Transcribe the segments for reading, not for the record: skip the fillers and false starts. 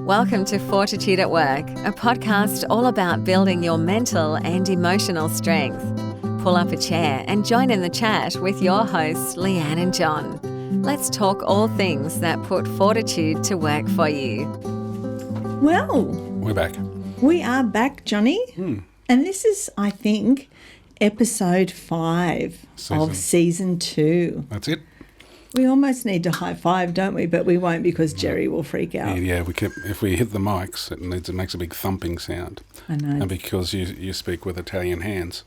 Welcome to Fortitude at Work, a podcast all about building your mental and emotional strength. Pull up a chair and join in the chat with your hosts, Leanne and John. Let's talk all things that put fortitude to work for you. Well, we're back. We are back, Johnny. And this is, I think, episode 5 of season 2. That's it. We almost need to high five, don't we? But we won't because Jerry will freak out. Yeah, if we hit the mics, it makes a big thumping sound. I know. And because you speak with Italian hands,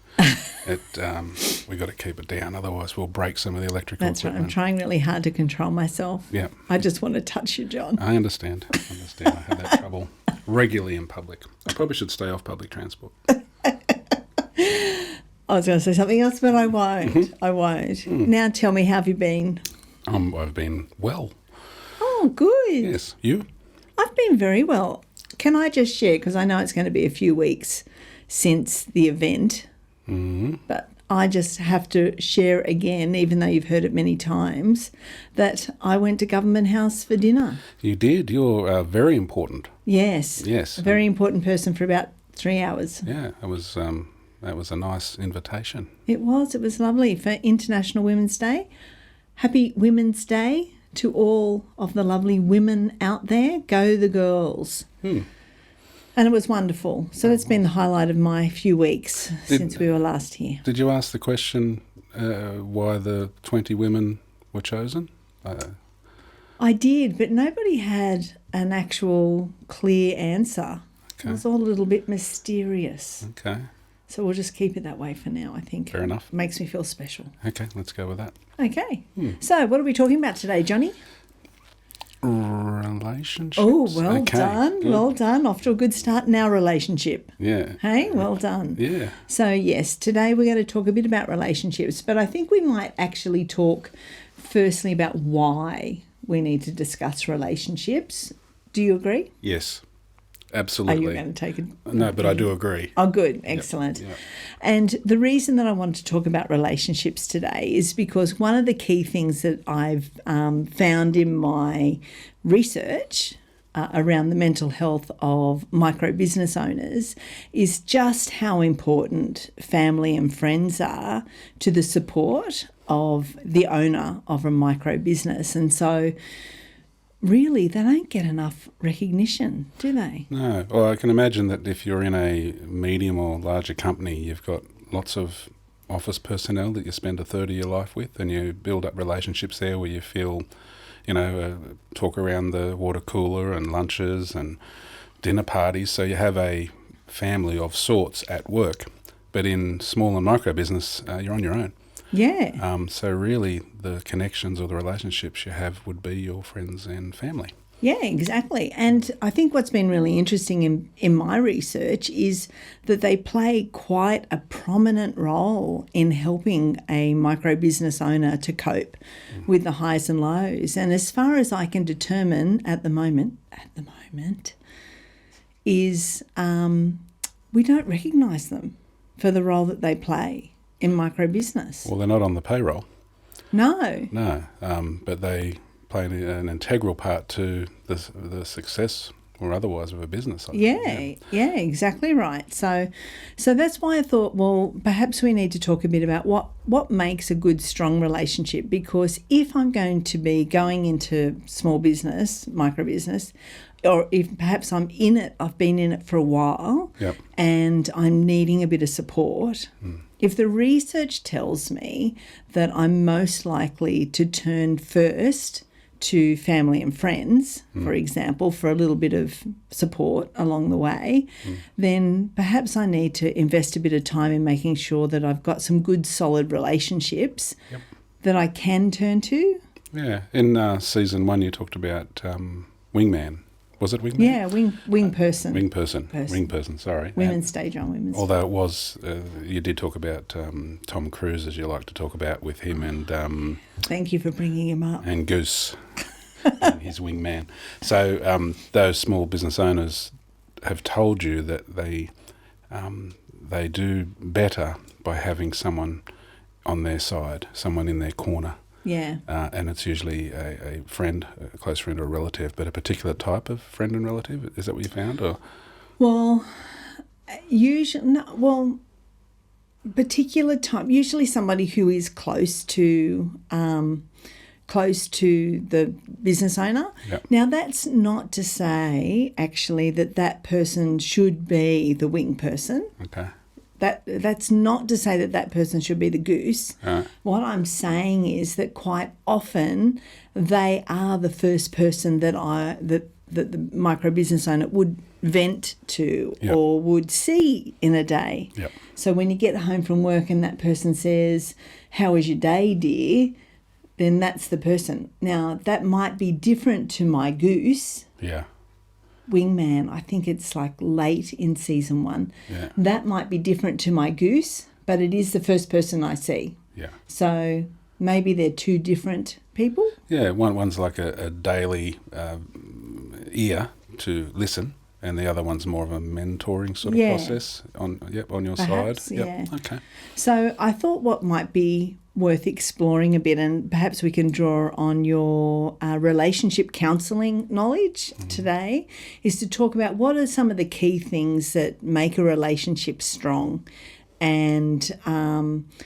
we got to keep it down. Otherwise, we'll break some of the electrical That's equipment. right. I'm trying really hard to control myself. Yeah. I just want to touch you, John. I understand. I have that trouble regularly in public. I probably should stay off public transport. I was going to say something else, but I won't. I won't. Now tell me, how have you been? I've been well. Oh, good. Yes. You? I've been very well. Can I just share, because I know it's going to be a few weeks since the event, but I just have to share again, even though you've heard it many times, that I went to Government House for dinner. You did. You're very important. Yes. Yes. A very important person for about 3 hours. Yeah, that was a nice invitation. It was lovely for International Women's Day. Happy Women's Day to all of the lovely women out there. Go the girls. And it was wonderful. So it's been the highlight of my few weeks since we were last here. Did you ask the question why the 20 women were chosen? I did, but nobody had an actual clear answer. Okay. It was all a little bit mysterious. Okay. So we'll just keep it that way for now, I think. Fair enough. It makes me feel special. Okay, let's go with that. Okay. So what are we talking about today, Johnny? Relationships. Oh, well done. Good. Well done. Off to a good start in our relationship. Yeah. Hey, well done. Yeah. So, yes, today we're going to talk a bit about relationships, but I think we might actually talk firstly about why we need to discuss relationships. Do you agree? Yes. Absolutely. Are you going to take it? No, but I do agree. Oh, good. Excellent. Yep. And the reason that I want to talk about relationships today is because one of the key things that I've found in my research around the mental health of micro business owners is just how important family and friends are to the support of the owner of a micro business. And so really, they don't get enough recognition, do they? No. Well, I can imagine that if you're in a medium or larger company, you've got lots of office personnel that you spend a third of your life with, and you build up relationships there where you feel, talk around the water cooler and lunches and dinner parties. So you have a family of sorts at work. But in small and micro business, you're on your own. Yeah. So really the connections or the relationships you have would be your friends and family. Yeah, exactly. And I think what's been really interesting in my research is that they play quite a prominent role in helping a micro business owner to cope with the highs and lows. And as far as I can determine at the moment, is we don't recognise them for the role that they play in micro business. Well, they're not on the payroll. No. No, but they play an integral part to the success or otherwise of a business. Yeah, exactly right. So that's why I thought, well, perhaps we need to talk a bit about what makes a good, strong relationship, because if I'm going to be going into small business, micro business, or if perhaps I'm in it, I've been in it for a while, and I'm needing a bit of support, if the research tells me that I'm most likely to turn first to family and friends, for example, for a little bit of support along the way, then perhaps I need to invest a bit of time in making sure that I've got some good, solid relationships that I can turn to. Yeah. In season 1, you talked about wingman. Was it wingman? Yeah, wing person. Wing person, sorry. Women's Day, John, Women's Day. Although it was, you did talk about Tom Cruise, as you like to talk about, with him and... Thank you for bringing him up. And Goose, and his wingman. So those small business owners have told you that they do better by having someone on their side, someone in their corner. Yeah. And it's usually a friend, a close friend or a relative, but a particular type of friend and relative. Is that what you found? Or Well, particular type. Usually somebody who is close to the business owner. Yep. Now, that's not to say actually that person should be the wing person. okay, That's not to say that person should be the goose. Right. What I'm saying is that quite often they are the first person that the micro business owner would vent to Yep. or would see in a day. Yep. So when you get home from work and that person says, "How was your day, dear?" then that's the person. Now, that might be different to my goose. yeah, Wingman, I think it's like late in season 1. Yeah. That might be different to my goose, but it is the first person I see. yeah. So maybe they're two different people. Yeah, one's like a daily ear to listen, and the other one's more of a mentoring sort of Yeah. process on your Perhaps, side. Yep. yeah. Okay. So I thought what might be worth exploring a bit, and perhaps we can draw on your relationship counselling knowledge today, is to talk about what are some of the key things that make a relationship strong and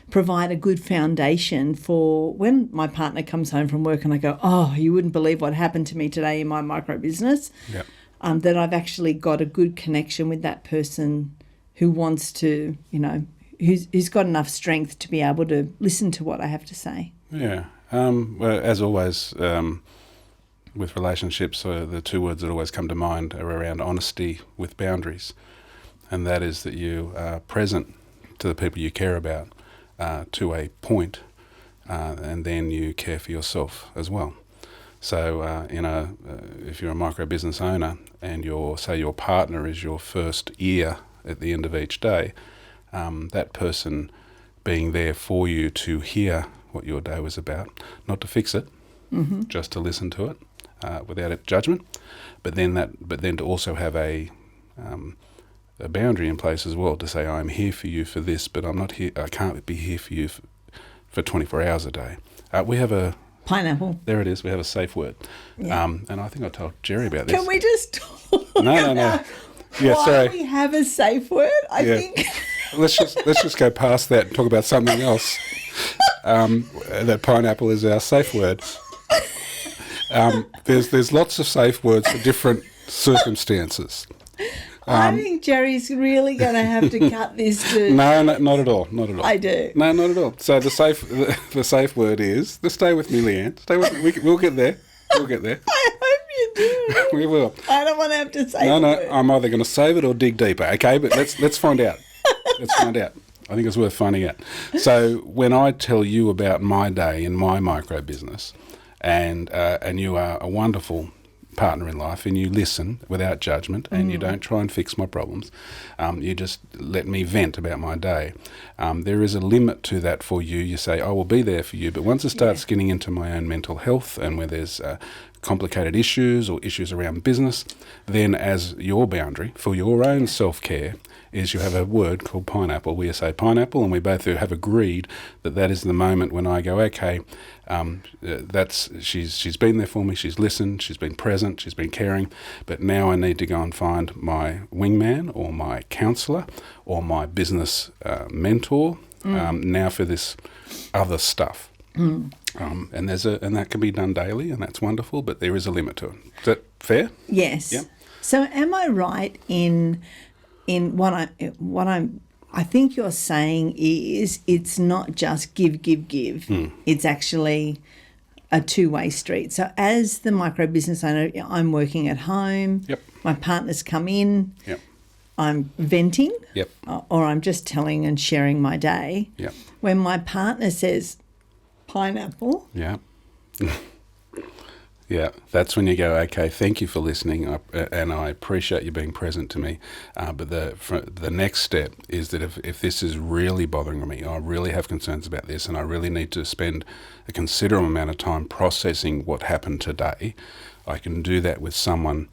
provide a good foundation for when my partner comes home from work and I go, "Oh, you wouldn't believe what happened to me today in my micro business," Yep. that I've actually got a good connection with that person who wants to, who's got enough strength to be able to listen to what I have to say. Yeah. Well, as always, with relationships, the two words that always come to mind are around honesty with boundaries, and that is that you are present to the people you care about to a point, and then you care for yourself as well. So, if you're a micro business owner and your partner is your first ear at the end of each day, that person being there for you to hear what your day was about, not to fix it, just to listen to it without judgment, but then to also have a boundary in place as well to say, "I'm here for you for this, but I'm not here. I can't be here for you for 24 hours a day." We have a Pineapple. There it is. We have a safe word, Yeah. and I think I told Jerry about this. Can we just talk No. about Yeah, why sorry. we have a safe word? I Yeah. think Let's just go past that and talk about something else. That pineapple is our safe word. There's lots of safe words for different circumstances. I think Jerry's really going to have to cut this to... No, not at all. Not at all. I do. No, not at all. So the safe word is, stay with me, Leanne. Stay with me. We'll get there. We'll get there. I hope you do. We will. I don't want to have to say No, the word. I'm either going to save it or dig deeper. Okay, but let's find out. Let's find out. I think it's worth finding out. So when I tell you about my day in my micro business, and you are a wonderful partner in life, and you listen without judgment, and you don't try and fix my problems, you just let me vent about my day. There is a limit to that for you. You say, "I will be there for you," but once it starts getting into my own mental health and where there's complicated issues or issues around business, then as your boundary for your own self-care is you have a word called pineapple. We say pineapple, and we both have agreed that is the moment when I go, okay, she's been there for me, she's listened, she's been present, she's been caring, but now I need to go and find my wingman or my counsellor or my business mentor now for this other stuff. And that can be done daily, and that's wonderful, but there is a limit to it. Is that fair? Yes. Yep. So am I right in what I think you're saying is it's not just give. It's actually a two-way street. So as the micro business owner, I'm working at home. Yep. My partner's come in. Yep. I'm venting. Yep. Or I'm just telling and sharing my day. Yep. When my partner says pineapple. Yeah. Yeah, that's when you go, okay, thank you for listening, and I appreciate you being present to me. But the next step is that if this is really bothering me, I really have concerns about this, and I really need to spend a considerable amount of time processing what happened today, I can do that with someone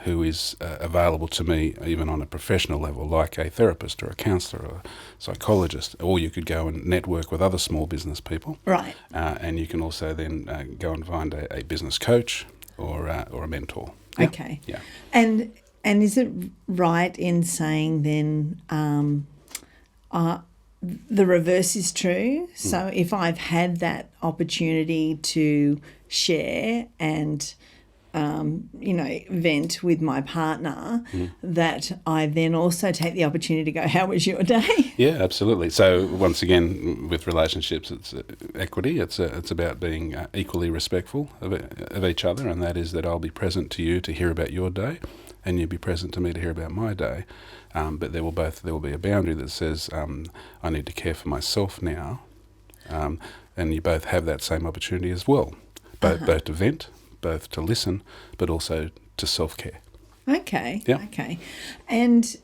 who is available to me even on a professional level, like a therapist or a counsellor or a psychologist, or you could go and network with other small business people. Right. And you can also then go and find a business coach or a mentor. Yeah. Okay. Yeah. And is it right in saying then the reverse is true? So if I've had that opportunity to share and vent with my partner, that I then also take the opportunity to go, how was your day? Yeah, absolutely. So once again, with relationships, it's equity. It's about being equally respectful of each other, and that is that I'll be present to you to hear about your day, and you'll be present to me to hear about my day. But there will be a boundary that says I need to care for myself now, and you both have that same opportunity as well, both to vent, both to listen, but also to self-care. Okay. Yeah. Okay. And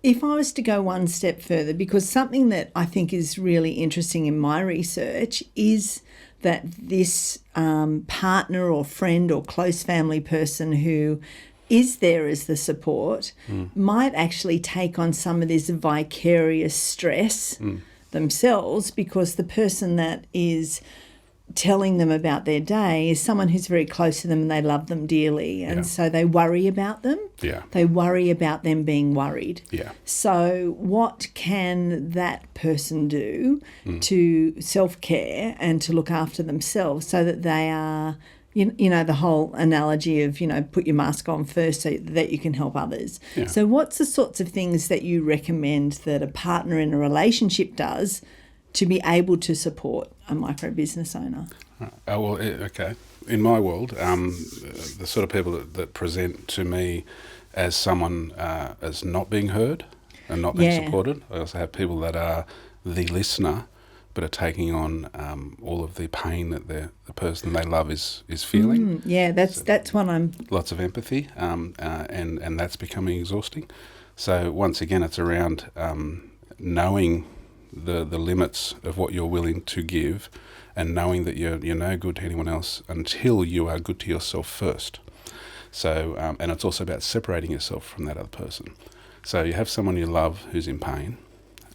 if I was to go one step further, because something that I think is really interesting in my research is that this partner or friend or close family person who is there as the support might actually take on some of this vicarious stress themselves, because the person that is telling them about their day is someone who's very close to them and they love them dearly, and so they worry about them. Yeah. They worry about them being worried. Yeah. So what can that person do to self-care and to look after themselves so that they are, the whole analogy of, put your mask on first so that you can help others. Yeah. So what's the sorts of things that you recommend that a partner in a relationship does to be able to support a micro business owner? Okay. In my world, the sort of people that present to me as someone as not being heard and not being supported. I also have people that are the listener, but are taking on all of the pain that the person they love is feeling. That's what I'm... Lots of empathy, and that's becoming exhausting. So once again, it's around knowing the limits of what you're willing to give, and knowing that you're no good to anyone else until you are good to yourself first. So and it's also about separating yourself from that other person. So you have someone you love who's in pain.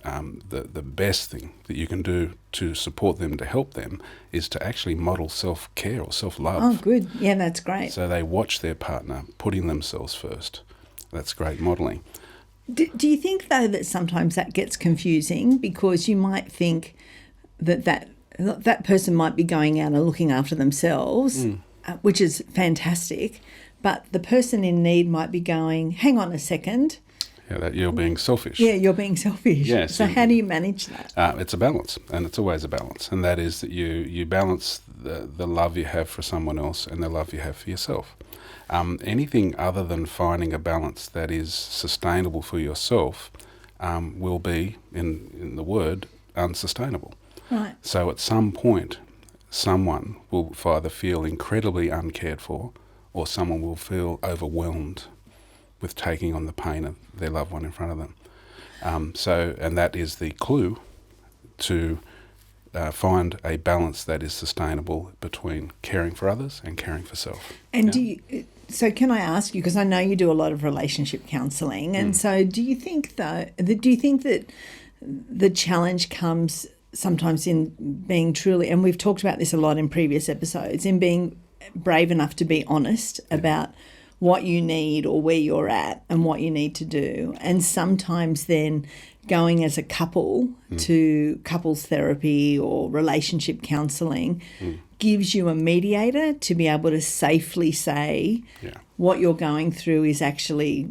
The best thing that you can do to support them, to help them, is to actually model self-care or self-love. Oh, good. Yeah, that's great. So they watch their partner putting themselves first. That's great modelling. Do you think, though, that sometimes that gets confusing, because you might think that person might be going out and looking after themselves, which is fantastic, but the person in need might be going, hang on a second. Yeah, that you're being selfish. Yeah, you're being selfish. Yes. So how do you manage that? It's a balance, and it's always a balance, and that is that you balance the love you have for someone else and the love you have for yourself. Anything other than finding a balance that is sustainable for yourself will be, in the word, unsustainable. Right. So at some point, someone will either feel incredibly uncared for, or someone will feel overwhelmed with taking on the pain of their loved one in front of them. And that is the clue to find a balance that is sustainable between caring for others and caring for self. And so can I ask you, because I know you do a lot of relationship counselling, and so do you think that the challenge comes sometimes in being truly, and we've talked about this a lot in previous episodes, in being brave enough to be honest about what you need or where you're at and what you need to do, and sometimes then going as a couple to couples therapy or relationship counselling gives you a mediator to be able to safely say what you're going through is actually,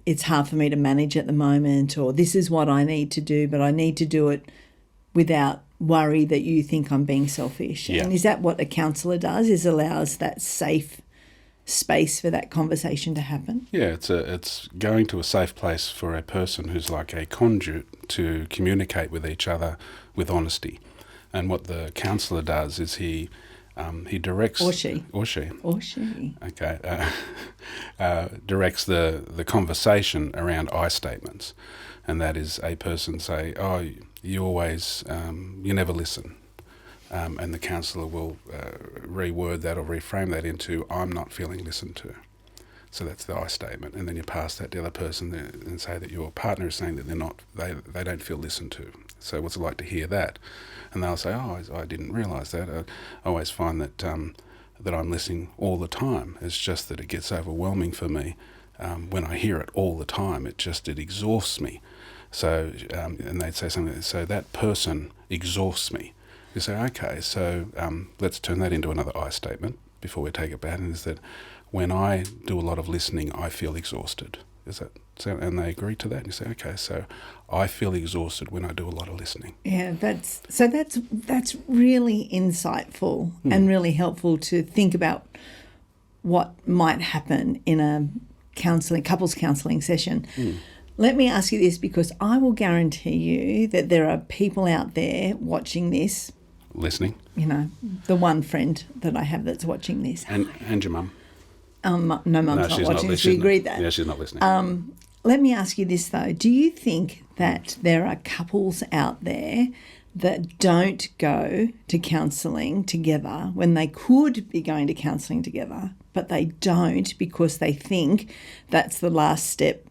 it's hard for me to manage at the moment, or this is what I need to do, but I need to do it without worry that you think I'm being selfish. Yeah. And is that what a counsellor does, is allows that safe space for that conversation to happen? Yeah, it's going to a safe place for a person who's like a conduit to communicate with each other with honesty. And what the counsellor does is he directs... Or she. Okay. Directs the conversation around I statements. And that is a person say, oh, you always, you never listen. And the counsellor will reword that or reframe that into, I'm not feeling listened to. So that's the I statement, and then you pass that to the other person and say that your partner is saying that they don't feel listened to. So what's it like to hear that? And they'll say, oh, I didn't realise that. I always find that that I'm listening all the time. It's just that it gets overwhelming for me when I hear it all the time. It exhausts me. So and they'd say something. So that person exhausts me. You say, okay, so let's turn that into another I statement before we take it back. And is that when I do a lot of listening, I feel exhausted. Is that so? And they agree to that. And you say, okay, so I feel exhausted when I do a lot of listening. Yeah, that's really insightful and really helpful to think about what might happen in a couples counselling session. Let me ask you this, because I will guarantee you that there are people out there watching this. Listening. You know, the one friend that I have that's watching this. And your mum. No, Mum's not watching this. We agreed that. Yeah, she's not listening. Let me ask you this, though. Do you think that there are couples out there that don't go to counselling together when they could be going to counselling together, but they don't because they think that's the last step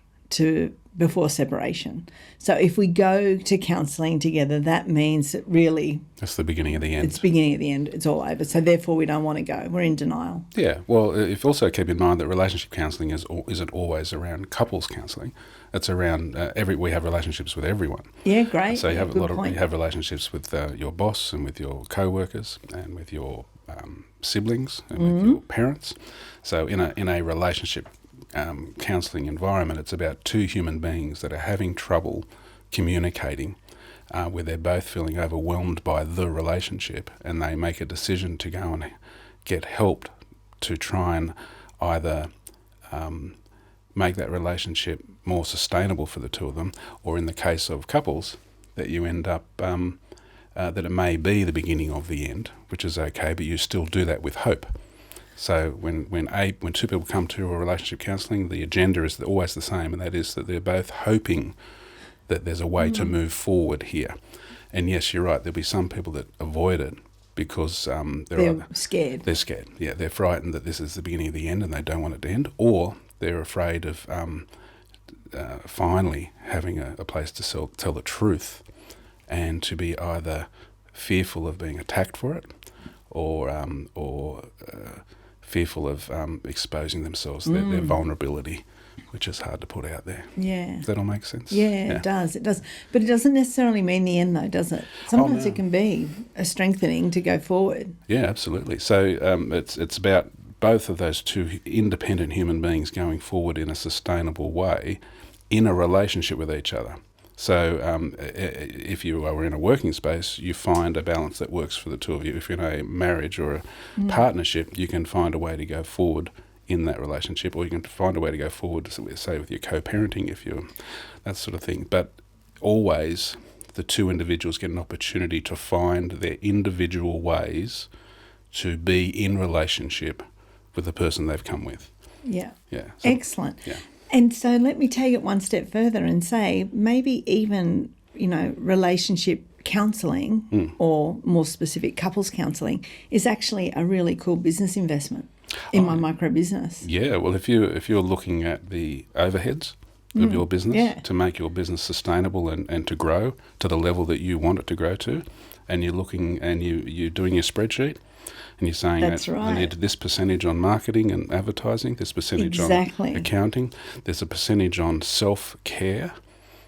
before separation? So if we go to counselling together, that means that really... That's the beginning of the end. It's the beginning of the end. It's all over. So therefore we don't want to go. We're in denial. Yeah. Well, if also keep in mind that relationship counselling isn't always around couples counselling. It's around we have relationships with everyone. Yeah, great. So you have you have relationships with your boss and with your co-workers and with your siblings and with your parents. So in a relationship counselling environment, it's about two human beings that are having trouble communicating, where they're both feeling overwhelmed by the relationship, and they make a decision to go and get help to try and either make that relationship more sustainable for the two of them, or in the case of couples, that you end up that it may be the beginning of the end, which is okay, but you still do that with hope. So when two people come to a relationship counselling, the agenda is always the same, and that is that they're both hoping that there's a way to move forward here. And yes, you're right, there'll be some people that avoid it because they're scared. They're scared, yeah. They're frightened that this is the beginning of the end and they don't want it to end, or they're afraid of finally having a place to tell the truth, and to be either fearful of being attacked for it or fearful of exposing themselves, their vulnerability, which is hard to put out there. Yeah. Does that all make sense? Yeah, it does. It does. But it doesn't necessarily mean the end, though, does it? Sometimes it can be a strengthening to go forward. Yeah, absolutely. So it's about both of those two independent human beings going forward in a sustainable way in a relationship with each other. So if you are in a working space, you find a balance that works for the two of you. If you're in a marriage or a partnership, you can find a way to go forward in that relationship, or you can find a way to go forward, say, with your co-parenting, that sort of thing. But always the two individuals get an opportunity to find their individual ways to be in relationship with the person they've come with. Yeah. Yeah. So, excellent. Yeah. And so let me take it one step further and say maybe even, relationship counselling or more specific couples counselling is actually a really cool business investment in my micro business. Yeah, well, if you're looking at the overheads of your business to make your business sustainable and to grow to the level that you want it to grow to, and you're looking and you're doing your spreadsheet, and you're saying that I need this percentage on marketing and advertising, this percentage on accounting, there's a percentage on self-care,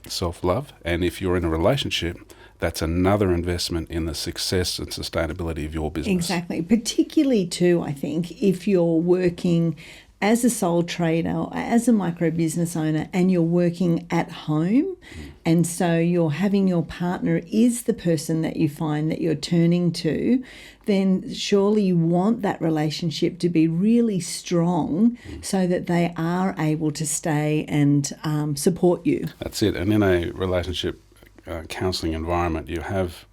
self-love, and if you're in a relationship, that's another investment in the success and sustainability of your business. Exactly. Particularly too, I think, if you're working as a sole trader or as a micro business owner and you're working at home, and so you're having your partner is the person that you find that you're turning to, then surely you want that relationship to be really strong so that they are able to stay and support you. That's it. And in a relationship counselling environment, you have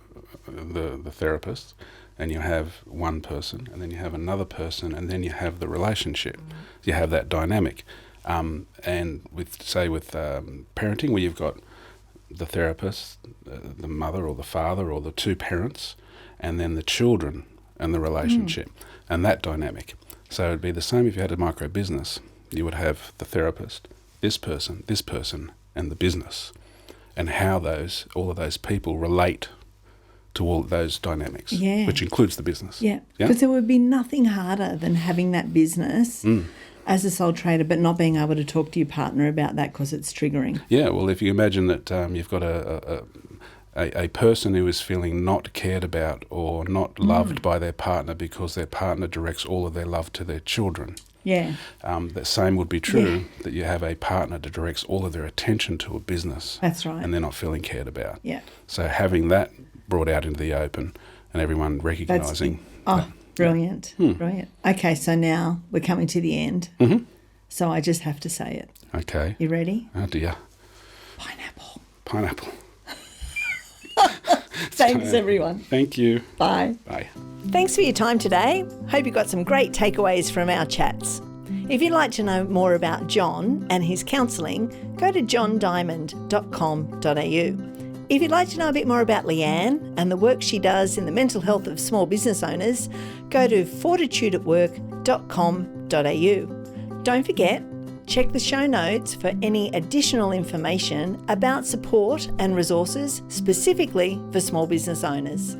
the therapist, and you have one person, and then you have another person, and then you have the relationship. You have that dynamic. And with parenting, where you've got the therapist, the mother or the father or the two parents, and then the children and the relationship and that dynamic. So it'd be the same if you had a micro business. you would have the therapist, this person, and the business, and how all of those people relate to all of those dynamics, which includes the business. Yeah, because there would be nothing harder than having that business as a sole trader but not being able to talk to your partner about that because it's triggering. Yeah, well, if you imagine that you've got a person who is feeling not cared about or not loved by their partner because their partner directs all of their love to their children. Yeah. The same would be true that you have a partner that directs all of their attention to a business. That's right. And they're not feeling cared about. Yeah. So having that brought out into the open and everyone recognising. Brilliant. Brilliant. Okay, so now we're coming to the end. Mm-hmm. So I just have to say it. Okay. You ready? Oh dear. Pineapple. Thanks, everyone. Thank you. Bye. Bye. Thanks for your time today. Hope you got some great takeaways from our chats. If you'd like to know more about John and his counselling, go to johndimond.com.au. If you'd like to know a bit more about Leanne and the work she does in the mental health of small business owners, go to fortitudeatwork.com.au. Don't forget, check the show notes for any additional information about support and resources specifically for small business owners.